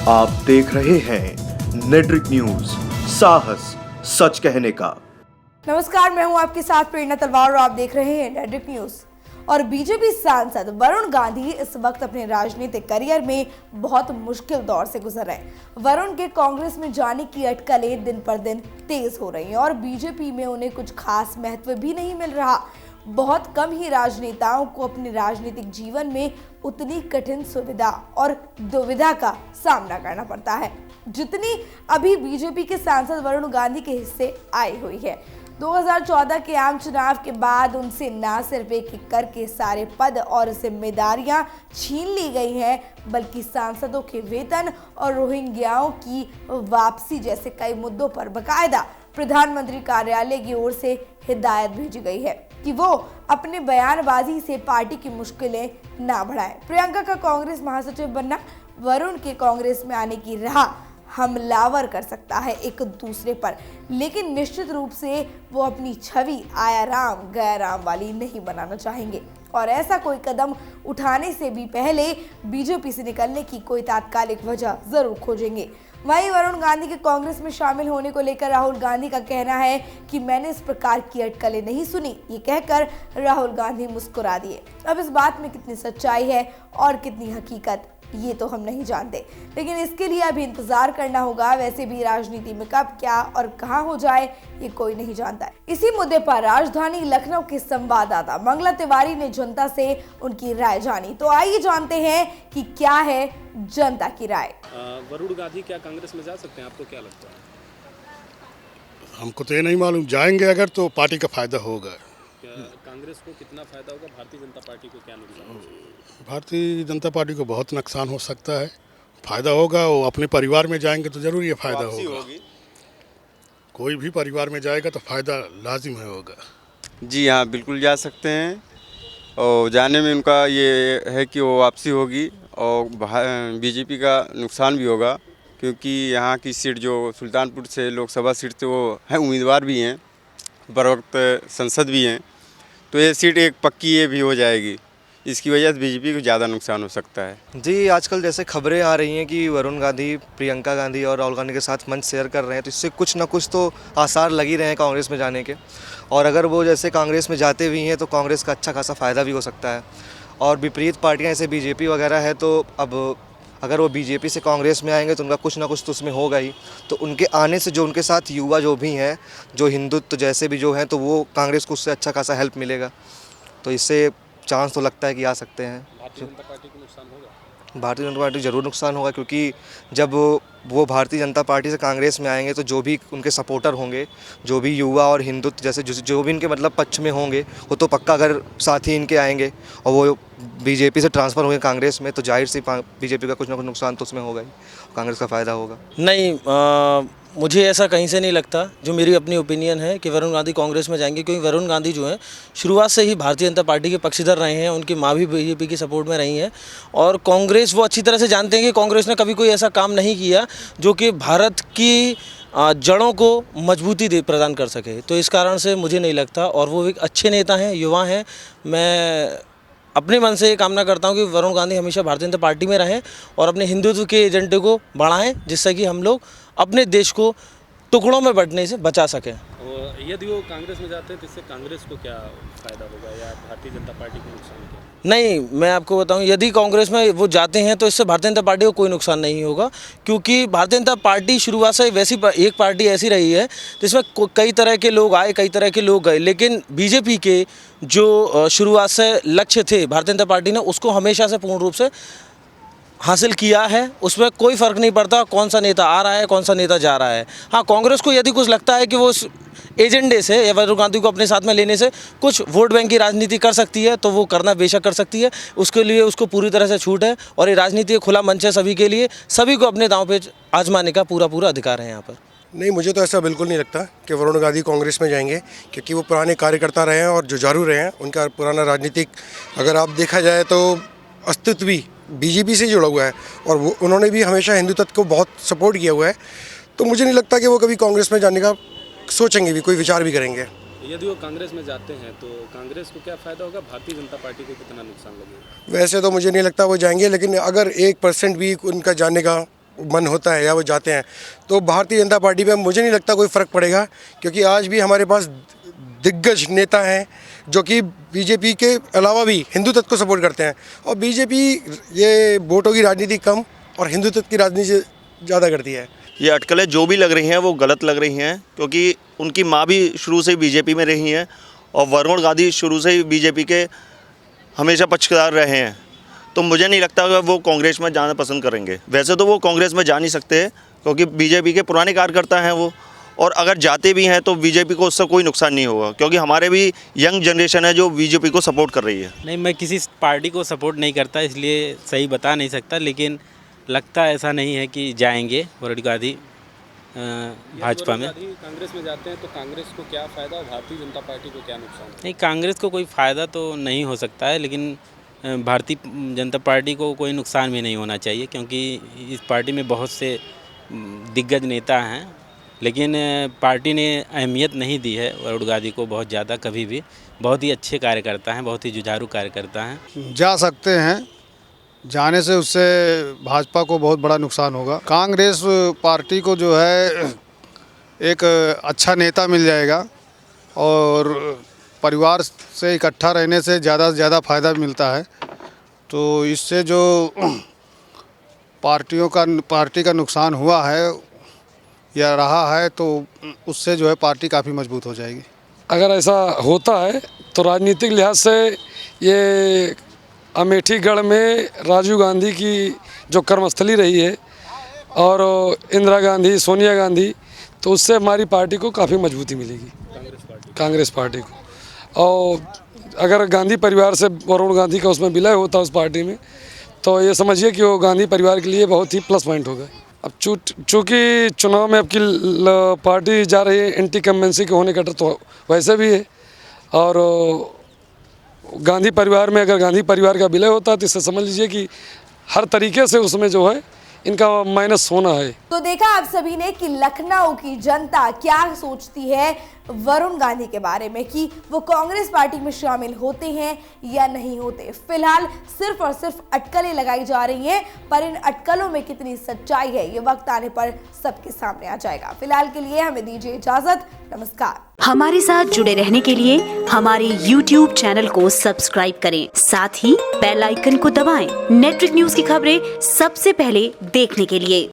आप देख रहे हैं नेट्रिक न्यूज, साहस सच कहने का। नमस्कार, मैं हूं आपके साथ प्रेरणा तलवार और आप देख रहे हैं नेट्रिक न्यूज। और बीजेपी सांसद वरुण गांधी इस वक्त अपने राजनीतिक करियर में बहुत मुश्किल दौर से गुजर रहे हैं। वरुण के कांग्रेस में जाने की अटकलें दिन पर दिन तेज हो रही हैं और बीजेपी में उन्हें कुछ खास महत्व भी नहीं मिल रहा। बहुत कम ही राजनेताओं को अपने राजनीतिक जीवन में उतनी कठिन सुविधा और दुविधा का सामना करना पड़ता है जितनी अभी बीजेपी के सांसद वरुण गांधी के हिस्से आई हुई है। 2014 के आम चुनाव के बाद उनसे न सिर्फ एक एक करके सारे पद और जिम्मेदारियां छीन ली गई हैं, बल्कि सांसदों के वेतन और रोहिंग्याओं की वापसी जैसे कई मुद्दों पर बकायदा प्रधानमंत्री कार्यालय की ओर से हिदायत भेजी गई है कि वो अपने बयानबाजी से पार्टी की मुश्किलें ना बढ़ाएं। प्रियंका का कांग्रेस महासचिव बनना वरुण के कांग्रेस में आने की राह हमलावर कर सकता है एक दूसरे पर, लेकिन निश्चित रूप से वो अपनी छवि आया राम गया राम वाली नहीं बनाना चाहेंगे और ऐसा कोई कदम उठाने से भी पहले बीजेपी से निकलने की कोई तात्कालिक वजह जरूर खोजेंगे। वहीं वरुण गांधी के कांग्रेस में शामिल होने को लेकर राहुल गांधी का कहना है कि मैंने इस प्रकार की अटकलें नहीं सुनी। ये कहकर राहुल गांधी मुस्कुरा दिए। अब इस बात में कितनी सच्चाई है और कितनी हकीकत ये तो हम नहीं जानते, लेकिन इसके लिए अभी इंतजार करना होगा। वैसे भी राजनीति में कब क्या और कहां हो जाए ये कोई नहीं जानता है। इसी मुद्दे पर राजधानी लखनऊ के संवाददाता मंगला तिवारी ने जनता से उनकी राय जानी, तो आइए जानते हैं कि क्या है जनता की राय। वरुण गांधी क्या कांग्रेस में जा सकते हैं, आपको क्या लगता है? हमको तो ये नहीं मालूम, जाएंगे अगर तो पार्टी का फायदा होगा। कांग्रेस को कितना फायदा होगा, भारतीय जनता पार्टी को क्या नुकसान होगा? भारतीय जनता पार्टी को बहुत नुकसान हो सकता है। फायदा होगा, वो अपने परिवार में जाएंगे तो जरूर ये फायदा होगा। कोई भी परिवार में जाएगा तो फायदा लाजिम है होगा। जी हाँ, बिल्कुल जा सकते हैं और जाने में उनका ये है कि वो वापसी होगी और बीजेपी का नुकसान भी होगा, क्योंकि यहाँ की सीट जो सुल्तानपुर से लोकसभा सीट से वो हैं, उम्मीदवार भी हैं, बर वक्त संसद भी हैं, तो ये सीट एक पक्की ये भी हो जाएगी। इसकी वजह से बीजेपी को ज़्यादा नुकसान हो सकता है। जी, आजकल जैसे खबरें आ रही हैं कि वरुण गांधी प्रियंका गांधी और राहुल गांधी के साथ मंच शेयर कर रहे हैं, तो इससे कुछ ना कुछ तो आसार लग ही रहे हैं कांग्रेस में जाने के। और अगर वो जैसे कांग्रेस में जाते भी हैं तो कांग्रेस का अच्छा खासा फ़ायदा भी हो सकता है। और विपरीत पार्टियाँ जैसे बीजेपी वगैरह है, तो अब अगर वो बीजेपी से कांग्रेस में आएंगे तो उनका कुछ ना कुछ तो उसमें होगा ही। तो उनके आने से जो उनके साथ युवा जो भी हैं, जो हिंदुत्व जैसे भी जो हैं, तो वो कांग्रेस को उससे अच्छा खासा हेल्प मिलेगा। तो इससे चांस तो लगता है कि आ सकते हैं। भारतीय जनता पार्टी को नुकसान होगा? भारतीय जनता पार्टी जरूर नुकसान होगा, क्योंकि जब वो भारतीय जनता पार्टी से कांग्रेस में आएंगे तो जो भी उनके सपोर्टर होंगे, जो भी युवा और हिंदुत्व जैसे जो भी इनके मतलब पक्ष में होंगे, वो तो पक्का अगर साथ ही इनके आएंगे और वो बीजेपी से ट्रांसफ़र होंगे कांग्रेस में, तो जाहिर सी बीजेपी का कुछ ना कुछ नुकसान तो उसमें होगा ही, कांग्रेस का फ़ायदा होगा। नहीं, मुझे ऐसा कहीं से नहीं लगता। जो मेरी अपनी ओपिनियन है कि वरुण गांधी कांग्रेस में जाएंगे, क्योंकि वरुण गांधी जो हैं शुरुआत से ही भारतीय जनता पार्टी के पक्षधर रहे हैं। उनकी माँ भी बीजेपी की सपोर्ट में रही हैं और कांग्रेस वो अच्छी तरह से जानते हैं कि कांग्रेस ने कभी कोई ऐसा काम नहीं किया जो कि भारत की जड़ों को मजबूती प्रदान कर सके। तो इस कारण से मुझे नहीं लगता, और वो एक अच्छे नेता हैं, युवा हैं। मैं अपने मन से ये कामना करता हूँ कि वरुण गांधी हमेशा भारतीय जनता पार्टी में रहें और अपने हिंदुत्व के एजेंडे को बढ़ाएं, जिससे कि हम लोग अपने देश को टुकड़ों में बंटने से बचा सकें। और यदि वो कांग्रेस में जाते हैं तो इससे कांग्रेस को क्या फ़ायदा होगा या भारतीय जनता पार्टी को नुकसान क्या? नहीं, मैं आपको बताऊं, यदि कांग्रेस में वो जाते हैं तो इससे भारतीय जनता पार्टी को कोई नुकसान नहीं होगा, क्योंकि भारतीय जनता पार्टी शुरुआत से वैसी एक पार्टी ऐसी रही है जिसमें कई तरह के लोग आए, कई तरह के लोग गए, लेकिन बीजेपी के जो शुरुआत से लक्ष्य थे भारतीय जनता पार्टी ने उसको हमेशा से पूर्ण रूप से हासिल किया है। उसमें कोई फ़र्क नहीं पड़ता कौन सा नेता आ रहा है, कौन सा नेता जा रहा है। हाँ, कांग्रेस को यदि कुछ लगता है कि वो उस एजेंडे से या वरुण गांधी को अपने साथ में लेने से कुछ वोट बैंक की राजनीति कर सकती है, तो वो करना बेशक कर सकती है। उसके लिए उसको पूरी तरह से छूट है और ये राजनीति एक खुला मंच है सभी के लिए। सभी को अपने दांव पे आजमाने का पूरा अधिकार है यहाँ पर। नहीं, मुझे तो ऐसा बिल्कुल नहीं लगता कि वरुण गांधी कांग्रेस में जाएंगे, क्योंकि वो पुराने कार्यकर्ता रहे हैं और जुझारू रहे हैं। उनका पुराना राजनीतिक अगर आप देखा जाए तो अस्तित्व भी बीजेपी से जुड़ा हुआ है और वो उन्होंने भी हमेशा हिंदुत्व को बहुत सपोर्ट किया हुआ है। तो मुझे नहीं लगता कि वो कभी कांग्रेस में जाने का सोचेंगे भी, कोई विचार भी करेंगे। यदि वो कांग्रेस में जाते हैं तो कांग्रेस को क्या फ़ायदा होगा, भारतीय जनता पार्टी को कितना नुकसान लगेगा? वैसे तो मुझे नहीं लगता वो जाएंगे, लेकिन अगर 1% भी उनका जाने का मन होता है या वो जाते हैं, तो भारतीय जनता पार्टी में मुझे नहीं लगता कोई फ़र्क पड़ेगा, क्योंकि आज भी हमारे पास दिग्गज नेता हैं जो कि बीजेपी के अलावा भी हिंदुत्व को सपोर्ट करते हैं। और बीजेपी ये वोटों की राजनीति कम और हिंदुत्व की राजनीति ज़्यादा करती है। ये अटकलें जो भी लग रही हैं वो गलत लग रही हैं, क्योंकि उनकी माँ भी शुरू से ही बीजेपी में रही हैं और वरुण गांधी शुरू से ही बीजेपी के हमेशा पक्षकार रहे हैं। तो मुझे नहीं लगता कि वो कांग्रेस में जाना पसंद करेंगे। वैसे तो वो कांग्रेस में जा नहीं सकते क्योंकि बीजेपी के पुराने कार्यकर्ता हैं वो, और अगर जाते भी हैं तो बीजेपी को उससे कोई नुकसान नहीं होगा, क्योंकि हमारे भी यंग जनरेशन है जो बीजेपी को सपोर्ट कर रही है। नहीं, मैं किसी पार्टी को सपोर्ट नहीं करता, इसलिए सही बता नहीं सकता, लेकिन लगता ऐसा नहीं है कि जाएंगे वरुण गांधी भाजपा में। कांग्रेस में जाते हैं तो कांग्रेस को क्या फ़ायदा और भारतीय जनता पार्टी को क्या नुकसान? नहीं, कांग्रेस को कोई फ़ायदा तो नहीं हो सकता है, लेकिन भारतीय जनता पार्टी को कोई नुकसान भी नहीं होना चाहिए, क्योंकि इस पार्टी में बहुत से दिग्गज नेता हैं, लेकिन पार्टी ने अहमियत नहीं दी है वरुण गांधी को बहुत ज़्यादा कभी भी। बहुत ही अच्छे कार्यकर्ता हैं, बहुत ही जुझारू कार्यकर्ता हैं। जा सकते हैं, जाने से उससे भाजपा को बहुत बड़ा नुकसान होगा। कांग्रेस पार्टी को जो है एक अच्छा नेता मिल जाएगा और परिवार से इकट्ठा रहने से ज़्यादा से ज़्यादा फ़ायदा मिलता है, तो इससे जो पार्टी का नुकसान हुआ है या रहा है, तो उससे जो है पार्टी काफ़ी मजबूत हो जाएगी। अगर ऐसा होता है तो राजनीतिक लिहाज से ये अमेठीगढ़ में राजीव गांधी की जो कर्मस्थली रही है और इंदिरा गांधी, सोनिया गांधी, तो उससे हमारी पार्टी को काफ़ी मजबूती मिलेगी, कांग्रेस पार्टी को। और अगर गांधी परिवार से वरुण गांधी का उसमें विलय होता उस पार्टी में, तो ये समझिए कि वो गांधी परिवार के लिए बहुत ही प्लस पॉइंट होगा। अब चूँकि चुनाव में अब की पार्टी जा रही है एंटी कम्बेंसी के होने का डर तो वैसे भी है, और गांधी परिवार में अगर गांधी परिवार का विलय होता है तो इससे समझ लीजिए कि हर तरीके से उसमें जो है इनका माइनस होना है। तो देखा आप सभी ने कि लखनऊ की जनता क्या सोचती है वरुण गांधी के बारे में, कि वो कांग्रेस पार्टी में शामिल होते हैं या नहीं होते। फिलहाल सिर्फ और सिर्फ अटकलें लगाई जा रही हैं, पर इन अटकलों में कितनी सच्चाई है ये वक्त आने पर सबके सामने आ जाएगा। फिलहाल के लिए हमें दीजिए इजाजत, नमस्कार। हमारे साथ जुड़े रहने के लिए हमारे YouTube चैनल को सब्सक्राइब करें, साथ ही बेल आइकन को दबाएं। नेट्रिक न्यूज की खबरें सबसे पहले देखने के लिए।